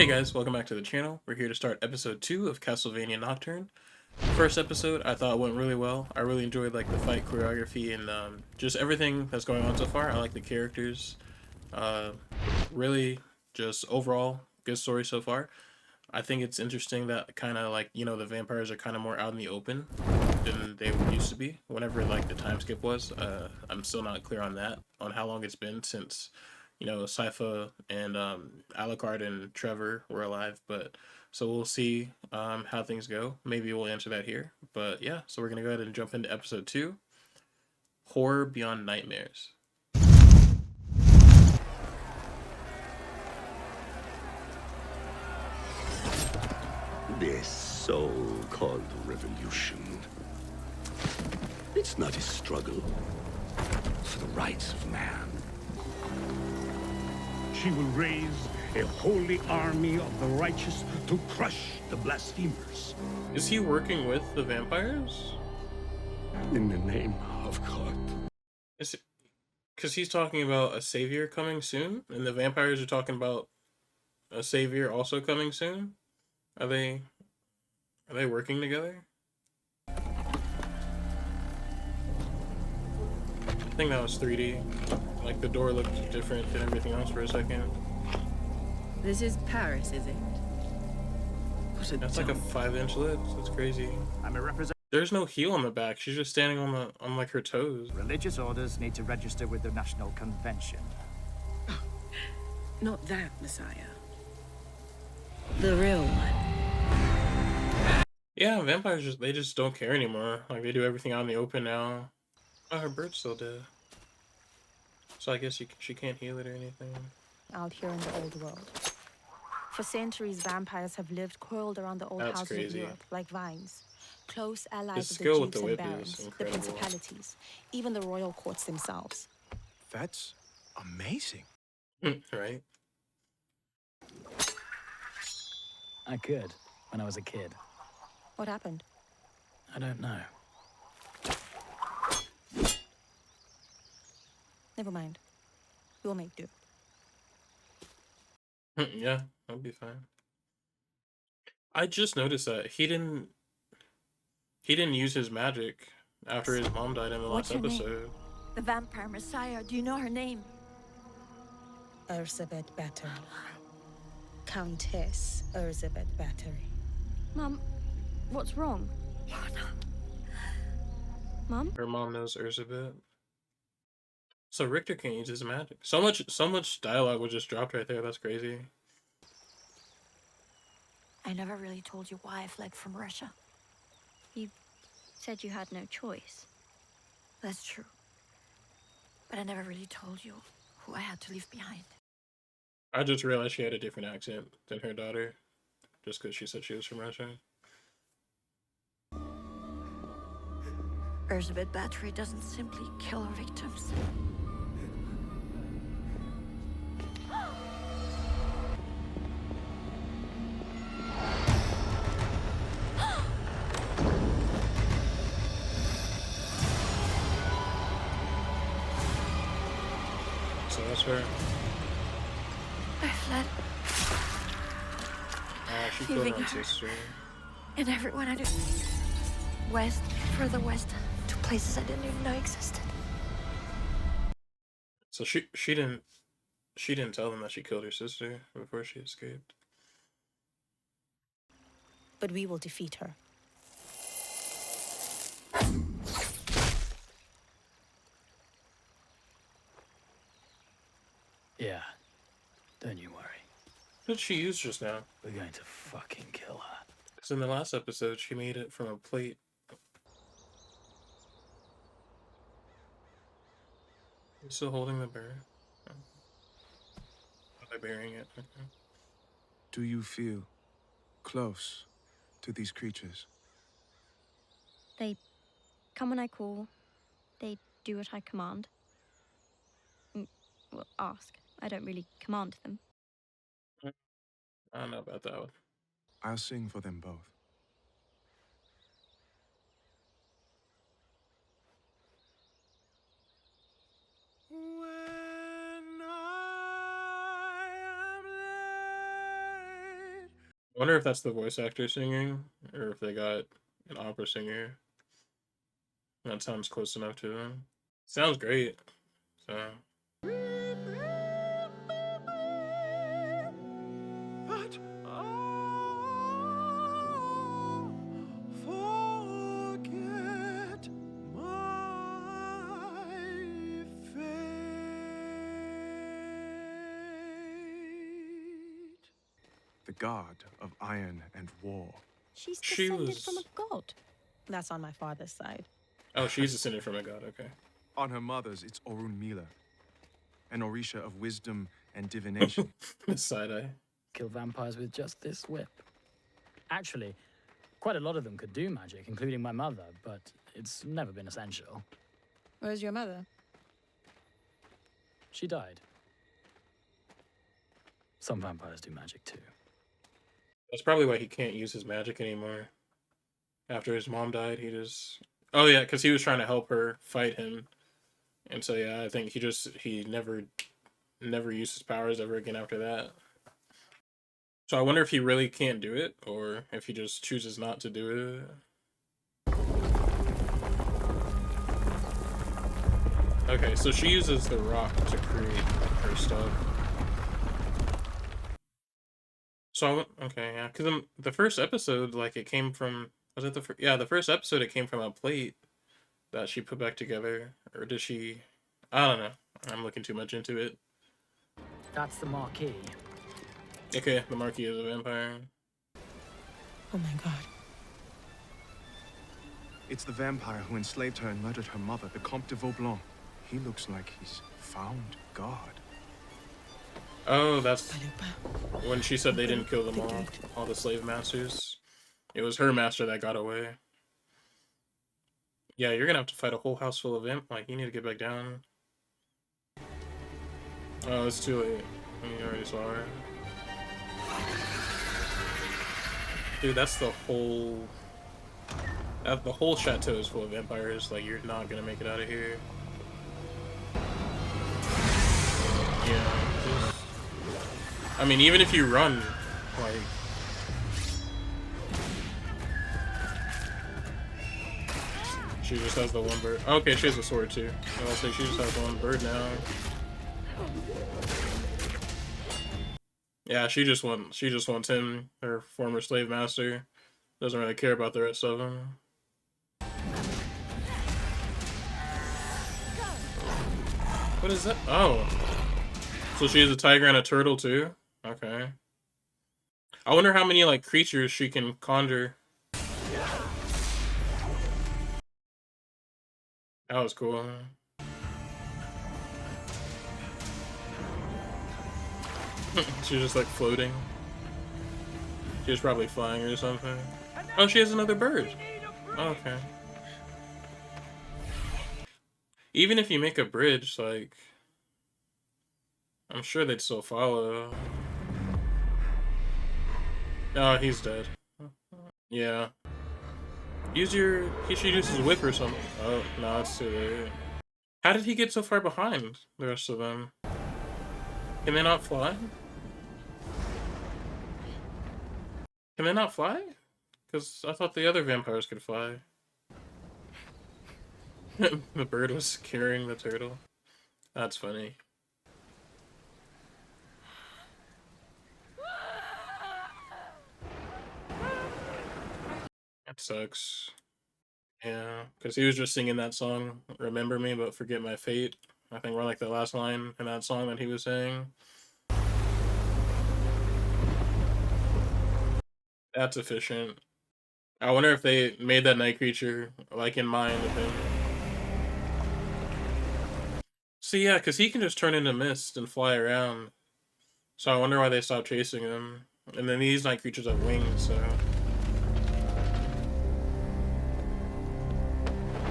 Hey guys, welcome back to the channel. We're here to start episode 2 of Castlevania Nocturne. First episode I thought went really well. I really enjoyed like the fight choreography and just everything that's going on so far. I like the characters. Uh, really just overall good story so far. I think it's interesting that kind of like, the vampires are kind of more out in the open than they used to be. Whenever like the time skip was, I'm still not clear on that, on how long it's been since, Sypha and Alucard and Trevor were alive. But so we'll see how things go. Maybe we'll answer that here. But yeah, so we're gonna go ahead and jump into episode 2, Horror Beyond Nightmares. This so-called revolution. It's not a struggle for the rights of man. She will raise a holy army of the righteous to crush the blasphemers. Is he working with the vampires? In the name of God. Is it because he's talking about a savior coming soon, and the vampires are talking about a savior also coming soon? Are they working together? I think that was 3D. Like the door looked different than everything else for a second. This is Paris, is it? That's like a 5-inch lid. That's crazy. I'm a representative. There's no heel on the back. She's just standing on like her toes. Religious orders need to register with the National Convention. Not that Messiah. The real one. Yeah, vampires they just don't care anymore. Like they do everything out in the open now. Oh, her bird's still dead. So I guess she can't heal it or anything. Out here in the old world. For centuries, vampires have lived coiled around the old That's houses crazy. of Europe, like vines. Close The allies of the skill with dukes the and whip is barons, the incredible. principalities, even the royal courts themselves. That's amazing. Right? I could, when I was a kid. What happened? I don't know. Never mind. We'll make do. Yeah, that'll be fine. I just noticed that he didn't use his magic after his mom died in the What's last your name? episode. The vampire messiah. Do you know her name? Elizabeth Battery. Countess Elizabeth Battery. Mom, what's wrong? Mom? Her mom knows Urzabet. So Richter can't use his magic. So much dialogue was just dropped right there. That's crazy. I never really told you why I fled from Russia. You said you had no choice. That's true. But I never really told you who I had to leave behind. I just realized she had a different accent than her daughter, just because she said she was from Russia. Elizabeth Battery doesn't simply kill her victims. So that's her. I fled, She killed Leaving her own her. sister. and everyone I knew. West, further west, to places I didn't even know existed. So she didn't tell them that she killed her sister before she escaped. But we will defeat her. Yeah. Don't you worry. What did she use just now? We're going to fucking kill her. Because in the last episode, she made it from a plate. You still holding the bear? Oh. Are they burying it? Okay. Do you feel close to these creatures? They come when I call. They do what I command. Well, ask. I don't really command them. I don't know about that one. I'll sing for them both. When I am Wonder if that's the voice actor singing, or if they got an opera singer. That sounds close enough to them. Sounds great. So. But forget my fate. The god of iron and war. She's She descended was- from a god. That's on my father's side. Oh, she's descended from a god, okay. On her mother's, it's Orun Mila, an Orisha of wisdom and divination. Side eye. Kill vampires with just this whip. Actually, quite a lot of them could do magic, including my mother, but it's never been essential. Where's your mother? She died. Some vampires do magic too. That's probably why he can't use his magic anymore. After his mom died, he just... Oh yeah, because he was trying to help her fight him. And so yeah, I think he never used his powers ever again after that. So I wonder if he really can't do it, or if he just chooses not to do it. Okay, so she uses the rock to create her stuff. So okay, yeah, because the first episode, like, it came from... Was it the first? Yeah, the first episode, it came from a plate that she put back together. Or did she... I don't know. I'm looking too much into it. That's the marquee. Okay, the Marquis is a vampire. Oh my god. It's the vampire who enslaved her and murdered her mother, the Comte de Vaublanc. He looks like he's found God. Oh, that's when she said they didn't kill them all the slave masters. It was her master that got away. Yeah, you're gonna have to fight a whole house full of imp. Like, you need to get back down. Oh, it's too late. You already saw her. Dude, that's the whole... The whole chateau is full of vampires. Like, you're not gonna make it out of here. Yeah. I mean, even if you run, like... She just has the one bird. Okay, she has a sword too. I was like, she just has one bird now. Yeah, she just wants him, her former slave master. Doesn't really care about the rest of them. What is that? Oh. So she has a tiger and a turtle too? Okay. I wonder how many, like, creatures she can conjure. That was cool. She's just like floating. She was probably flying or something. Oh, she has another bird. Oh, okay. Even if you make a bridge, like, I'm sure they'd still follow. Oh, he's dead. Yeah. He should use his whip or something. Oh, no, it's too late. How did he get so far behind the rest of them? Can they not fly? Can they not fly? Because I thought the other vampires could fly. The bird was carrying the turtle. That's funny. That sucks. Yeah, because he was just singing that song, Remember Me, but Forget My Fate. I think we're like the last line in that song that he was saying. That's efficient. I wonder if they made that night creature, like, in mind of him. See, yeah, because he can just turn into mist and fly around. So I wonder why they stopped chasing him. And then these night creatures have wings, so...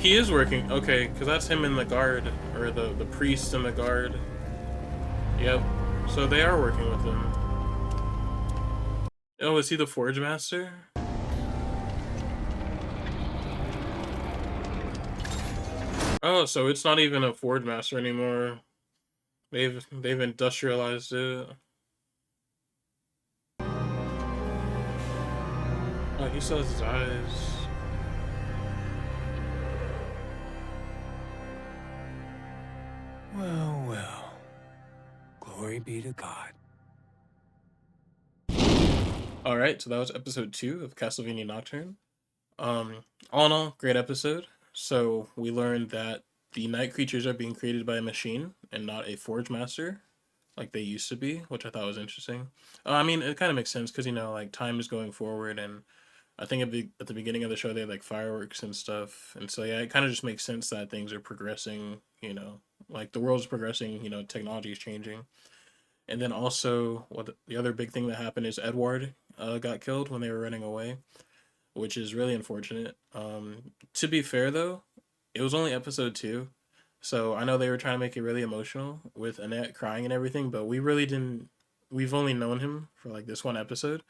He is working. Okay, because that's him in the guard. Or the priest in the guard. Yep. So they are working with him. Oh, is he the Forge Master? Oh, so it's not even a Forge Master anymore. They've industrialized it. Oh, he still has his eyes. Well, well. Glory be to God. Alright, so that was episode 2 of Castlevania Nocturne. All in all, great episode. So we learned that the night creatures are being created by a machine and not a forge master, like they used to be, which I thought was interesting. I mean, it kind of makes sense because, you know, like time is going forward, and I think at the beginning of the show they had like fireworks and stuff, and so yeah, it kind of just makes sense that things are progressing. You know, like the world's progressing. You know, technology is changing, and then also what the other big thing that happened is Edward got killed when they were running away, which is really unfortunate. To be fair though, it was only episode 2, so I know they were trying to make it really emotional with Annette crying and everything, but we really didn't. We've only known him for like this one episode,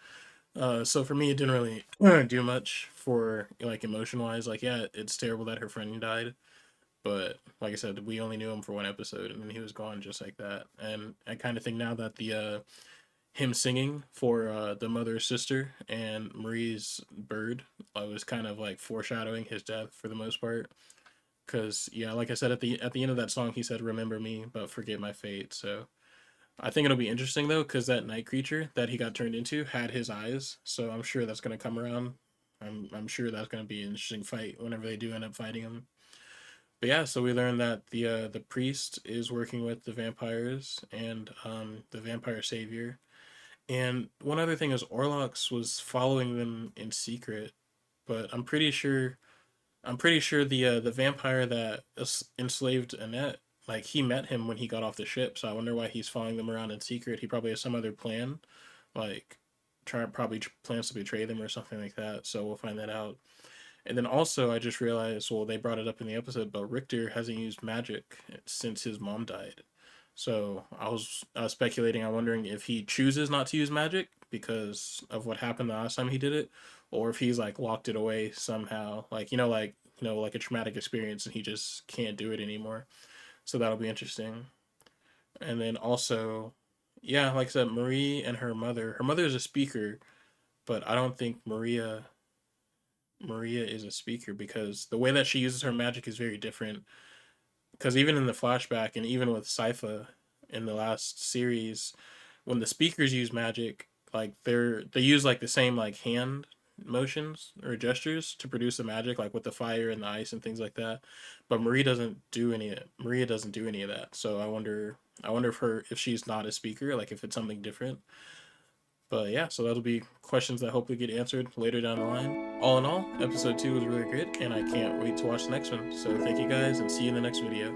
so for me, it didn't really do much for like emotion wise. Like, yeah, it's terrible that her friend died, but like I said, we only knew him for one episode, and then he was gone just like that. And I kind of think now that the him singing for the mother's sister and Marie's bird was kind of like foreshadowing his death for the most part. Cause yeah, like I said at the end of that song, he said, "Remember me, but forget my fate." So I think it'll be interesting though, because that night creature that he got turned into had his eyes, so I'm sure that's gonna come around. I'm sure that's gonna be an interesting fight whenever they do end up fighting him. But yeah, so we learned that the priest is working with the vampires and the vampire savior. And one other thing is Orlox was following them in secret, but I'm pretty sure the vampire that enslaved Annette, like he met him when he got off the ship. So I wonder why he's following them around in secret. He probably has some other plan, like plans to betray them or something like that. So we'll find that out. And then also I just realized, well, they brought it up in the episode, but Richter hasn't used magic since his mom died. So I was speculating. I'm wondering if he chooses not to use magic because of what happened the last time he did it, or if he's like locked it away somehow, like like a traumatic experience, and he just can't do it anymore. So that'll be interesting. And then also, yeah, like I said, Marie and her mother. Her mother is a speaker, but I don't think Maria is a speaker because the way that she uses her magic is very different. Because even in the flashback and even with Sypha in the last series, when the speakers use magic, like they use like the same like hand motions or gestures to produce the magic, like with the fire and the ice and things like that. But Maria doesn't do any of that. So I wonder if she's not a speaker, like if it's something different. But yeah, so that'll be questions that hopefully get answered later down the line. All in all, episode 2 was really good, and I can't wait to watch the next one. So thank you guys, and see you in the next video.